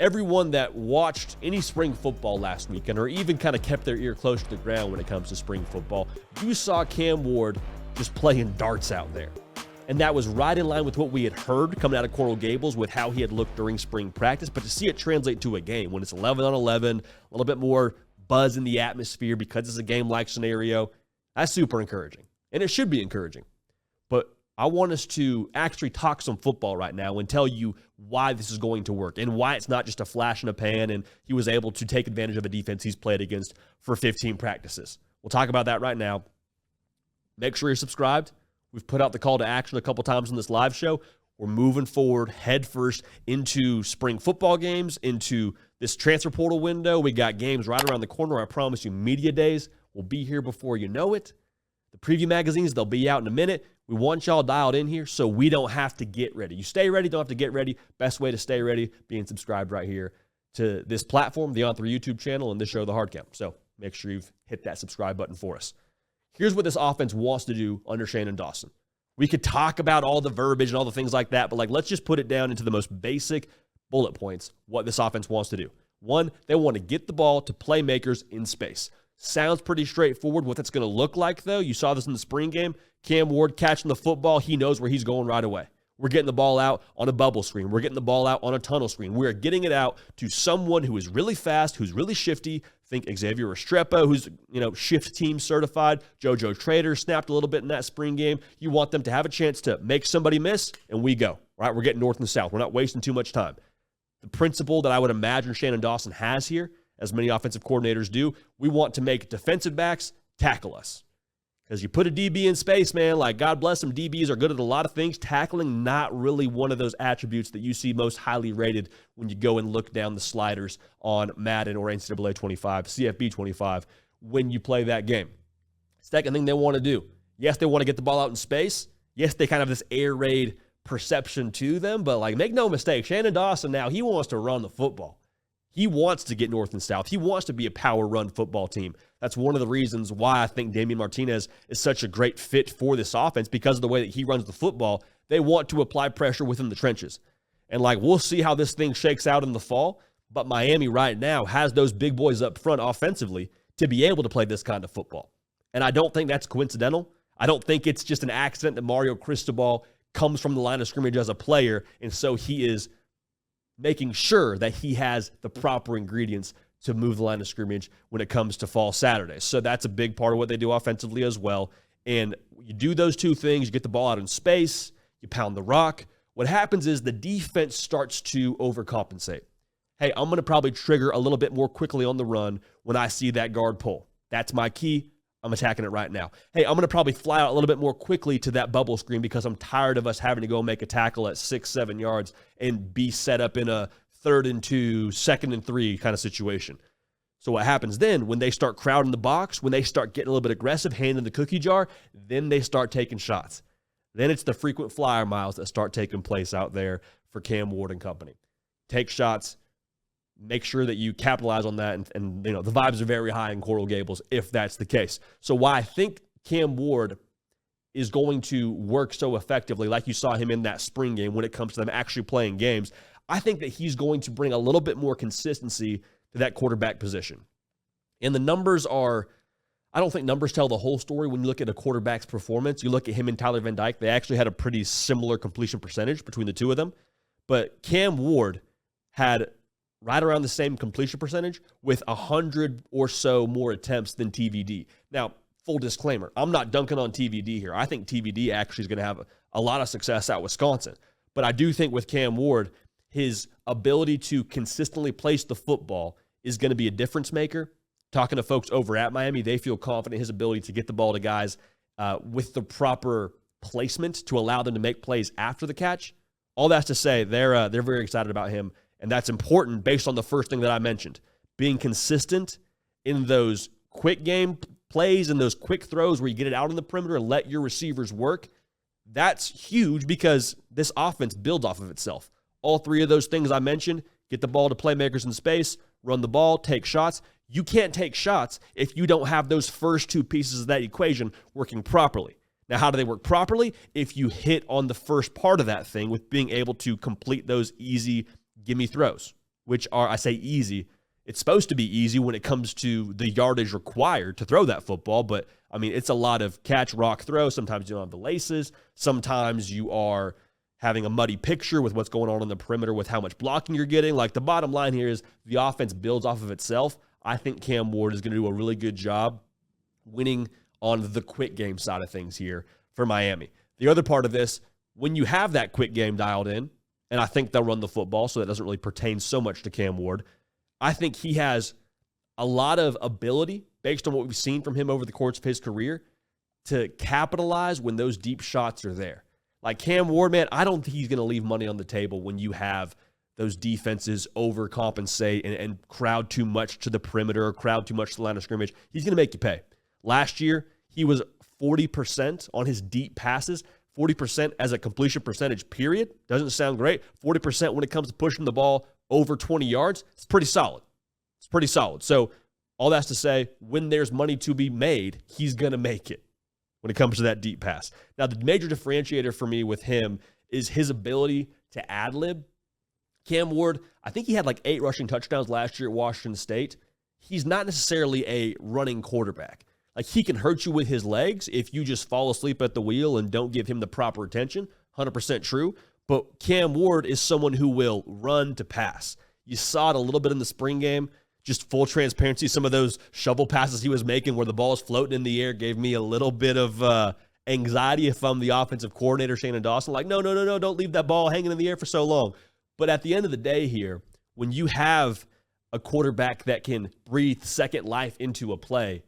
everyone that watched any spring football last weekend or even kind of kept their ear close to the ground when it comes to spring football, you saw Cam Ward just playing darts out there. And that was right in line with what we had heard coming out of Coral Gables with how he had looked during spring practice. But to see it translate to a game when it's 11 on 11, a little bit more buzz in the atmosphere because it's a game-like scenario, that's super encouraging. And it should be encouraging. But I want us to actually talk some football right now and tell you why this is going to work and why it's not just a flash in a pan and he was able to take advantage of a defense he's played against for 15 practices. We'll talk about that right now. Make sure you're subscribed. We've put out the call to action a couple times in this live show. We're moving forward headfirst into spring football games, into this transfer portal window. We got games right around the corner. I promise you, media days will be here before you know it. The preview magazines, they'll be out in a minute. We want y'all dialed in here so we don't have to get ready. You stay ready, don't have to get ready. Best way to stay ready, being subscribed right here to this platform, the On3 YouTube channel, and this show, The Hard Count. So make sure you've hit that subscribe button for us. Here's what this offense wants to do under Shannon Dawson. We could talk about all the verbiage and all the things like that, but let's just put it down into the most basic bullet points, what this offense wants to do. One, they want to get the ball to playmakers in space. Sounds pretty straightforward. What that's going to look like, though, you saw this in the spring game. Cam Ward catching the football, he knows where he's going right away. We're getting the ball out on a bubble screen. We're getting the ball out on a tunnel screen. We're getting it out to someone who is really fast, who's really shifty. Think Xavier Restrepo, who's, shift team certified. JoJo Trader snapped a little bit in that spring game. You want them to have a chance to make somebody miss, and we go. Right? We're getting north and south. We're not wasting too much time. The principle that I would imagine Shannon Dawson has here, as many offensive coordinators do, we want to make defensive backs tackle us. Because you put a DB in space, man, God bless them, DBs are good at a lot of things. Tackling, not really one of those attributes that you see most highly rated when you go and look down the sliders on Madden or NCAA 25, CFB 25, when you play that game. Second thing they want to do, yes, they want to get the ball out in space. Yes, they kind of have this air raid perception to them, but make no mistake, Shannon Dawson now, he wants to run the football. He wants to get north and south. He wants to be a power run football team. That's one of the reasons why I think Damian Martinez is such a great fit for this offense, because of the way that he runs the football. They want to apply pressure within the trenches. And we'll see how this thing shakes out in the fall, but Miami right now has those big boys up front offensively to be able to play this kind of football. And I don't think that's coincidental. I don't think it's just an accident that Mario Cristobal comes from the line of scrimmage as a player, and so he is making sure that he has the proper ingredients to move the line of scrimmage when it comes to fall Saturday. So that's a big part of what they do offensively as well. And you do those two things, you get the ball out in space, you pound the rock. What happens is the defense starts to overcompensate. Hey, I'm going to probably trigger a little bit more quickly on the run when I see that guard pull. That's my key. I'm attacking it right now. Hey, I'm going to probably fly out a little bit more quickly to that bubble screen because I'm tired of us having to go make a tackle at 6-7 yards and be set up in a 3rd and 2, 2nd and 3 kind of situation. So what happens then, when they start crowding the box, when they start getting a little bit aggressive, handing the cookie jar, then they start taking shots. Then it's the frequent flyer miles that start taking place out there for Cam Ward and company. Take shots. Make sure that you capitalize on that, and the vibes are very high in Coral Gables if that's the case. So why I think Cam Ward is going to work so effectively, like you saw him in that spring game when it comes to them actually playing games, I think that he's going to bring a little bit more consistency to that quarterback position. And the numbers are, I don't think numbers tell the whole story when you look at a quarterback's performance. You look at him and Tyler Van Dyke, they actually had a pretty similar completion percentage between the two of them. But Cam Ward had right around the same completion percentage with 100 or so more attempts than TVD. Now, full disclaimer, I'm not dunking on TVD here. I think TVD actually is going to have a lot of success at Wisconsin. But I do think with Cam Ward, his ability to consistently place the football is going to be a difference maker. Talking to folks over at Miami, they feel confident in his ability to get the ball to guys with the proper placement to allow them to make plays after the catch. All that's to say, they're very excited about him. And that's important based on the first thing that I mentioned. Being consistent in those quick game plays and those quick throws where you get it out on the perimeter and let your receivers work, that's huge because this offense builds off of itself. All three of those things I mentioned, get the ball to playmakers in space, run the ball, take shots. You can't take shots if you don't have those first two pieces of that equation working properly. Now, how do they work properly? If you hit on the first part of that thing with being able to complete those easy gimme throws. which are, I say easy. It's supposed to be easy when it comes to the yardage required to throw that football, but I mean, it's a lot of catch, rock, throw. Sometimes you don't have the laces. Sometimes you are having a muddy picture with what's going on the perimeter with how much blocking you're getting. Like, the bottom line here is the offense builds off of itself. I think Cam Ward is going to do a really good job winning on the quick game side of things here for Miami. The other part of this, when you have that quick game dialed in, and I think they'll run the football, so that doesn't really pertain so much to Cam Ward, I think he has a lot of ability, based on what we've seen from him over the course of his career, to capitalize when those deep shots are there. Like Cam Ward, man, I don't think he's going to leave money on the table when you have those defenses overcompensate and crowd too much to the perimeter or crowd too much to the line of scrimmage. He's going to make you pay. Last year, he was 40% on his deep passes, 40% as a completion percentage, period. Doesn't sound great. 40% when it comes to pushing the ball over 20 yards. It's pretty solid. It's pretty solid. So all that's to say, when there's money to be made, he's going to make it when it comes to that deep pass. Now, the major differentiator for me with him is his ability to ad-lib. Cam Ward, I think he had like 8 rushing touchdowns last year at Washington State. He's not necessarily a running quarterback. Like, he can hurt you with his legs if you just fall asleep at the wheel and don't give him the proper attention. 100% true. But Cam Ward is someone who will run to pass. You saw it a little bit in the spring game. Just full transparency, some of those shovel passes he was making where the ball is floating in the air gave me a little bit of anxiety if I'm the offensive coordinator, Shannon Dawson. Like, no, don't leave that ball hanging in the air for so long. But at the end of the day here, when you have a quarterback that can breathe second life into a play,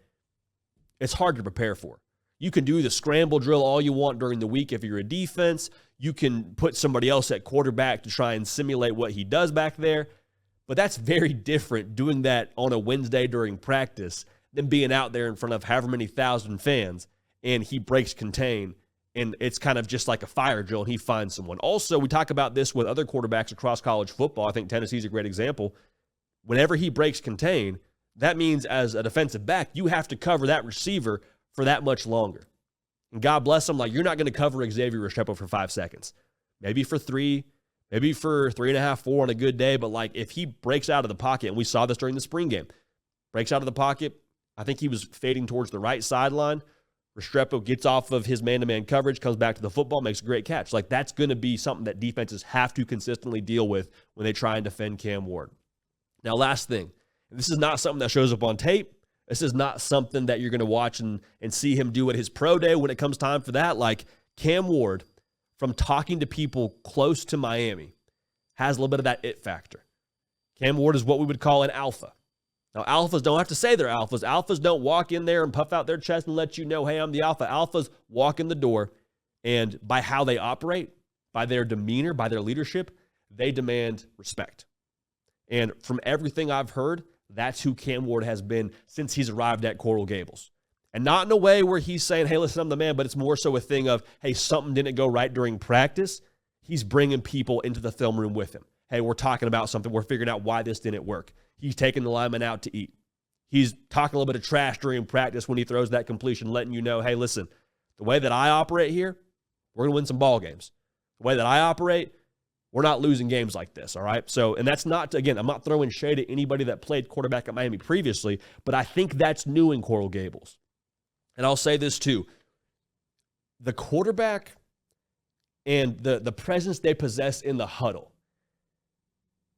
it's hard to prepare for. You can do the scramble drill all you want during the week if you're a defense. You can put somebody else at quarterback to try and simulate what he does back there. But that's very different doing that on a Wednesday during practice than being out there in front of however many thousand fans and he breaks contain and it's kind of just like a fire drill and he finds someone. Also, we talk about this with other quarterbacks across college football. I think Tennessee's a great example. Whenever he breaks contain, that means as a defensive back, you have to cover that receiver for that much longer. And God bless him, like, you're not going to cover Xavier Restrepo for 5 seconds. Maybe for 3, maybe for 3.5, 4 on a good day. But, like, if he breaks out of the pocket, and we saw this during the spring game, breaks out of the pocket, I think he was fading towards the right sideline. Restrepo gets off of his man-to-man coverage, comes back to the football, makes a great catch. Like, that's going to be something that defenses have to consistently deal with when they try and defend Cam Ward. Now, last thing. This is not something that shows up on tape. This is not something that you're going to watch and see him do at his pro day when it comes time for that. Like, Cam Ward, from talking to people close to Miami, has a little bit of that it factor. Cam Ward is what we would call an alpha. Now, alphas don't have to say they're alphas. Alphas don't walk in there and puff out their chest and let you know, hey, I'm the alpha. Alphas walk in the door, and by how they operate, by their demeanor, by their leadership, they demand respect. And from everything I've heard, that's who Cam Ward has been since he's arrived at Coral Gables. And not in a way where he's saying, hey, listen, I'm the man, but it's more so a thing of, hey, something didn't go right during practice. He's bringing people into the film room with him. Hey, we're talking about something. We're figuring out why this didn't work. He's taking the lineman out to eat. He's talking a little bit of trash during practice when he throws that completion, letting you know, hey, listen, the way that I operate here, we're going to win some ball games. The way that I operate, we're not losing games like this, all right? So, and that's not, again, I'm not throwing shade at anybody that played quarterback at Miami previously, but I think that's new in Coral Gables. And I'll say this too. The quarterback and the presence they possess in the huddle,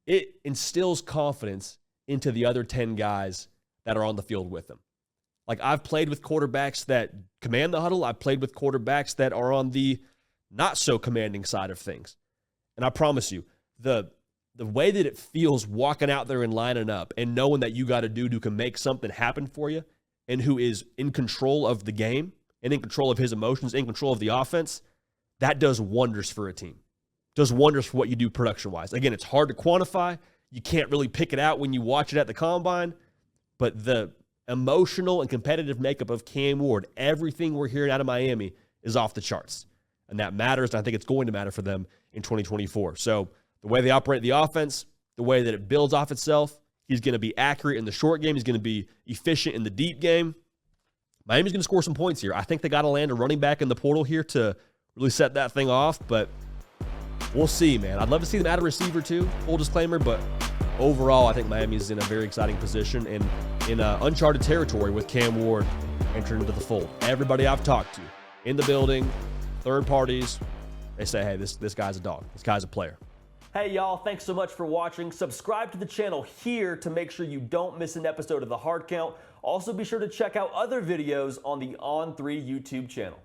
it instills confidence into the other 10 guys that are on the field with them. Like, I've played with quarterbacks that command the huddle. I've played with quarterbacks that are on the not so commanding side of things. And I promise you, the way that it feels walking out there and lining up and knowing that you got a dude who can make something happen for you and who is in control of the game and in control of his emotions, in control of the offense, that does wonders for a team. Does wonders for what you do production-wise. Again, it's hard to quantify. You can't really pick it out when you watch it at the combine, but the emotional and competitive makeup of Cam Ward, everything we're hearing out of Miami is off the charts. And that matters, and I think it's going to matter for them in 2024. So the way they operate the offense, the way that it builds off itself, he's going to be accurate in the short game. He's going to be efficient in the deep game. Miami's going to score some points here. I think they got to land a running back in the portal here to really set that thing off, but we'll see, man. I'd love to see them add a receiver too, full disclaimer, but overall, I think Miami's in a very exciting position and in uncharted territory with Cam Ward entering into the fold. Everybody I've talked to in the building, third parties, they say, hey, this guy's a dog. This guy's a player. Hey, y'all, thanks so much for watching. Subscribe to the channel here to make sure you don't miss an episode of The Hard Count. Also, be sure to check out other videos on the On3 YouTube channel.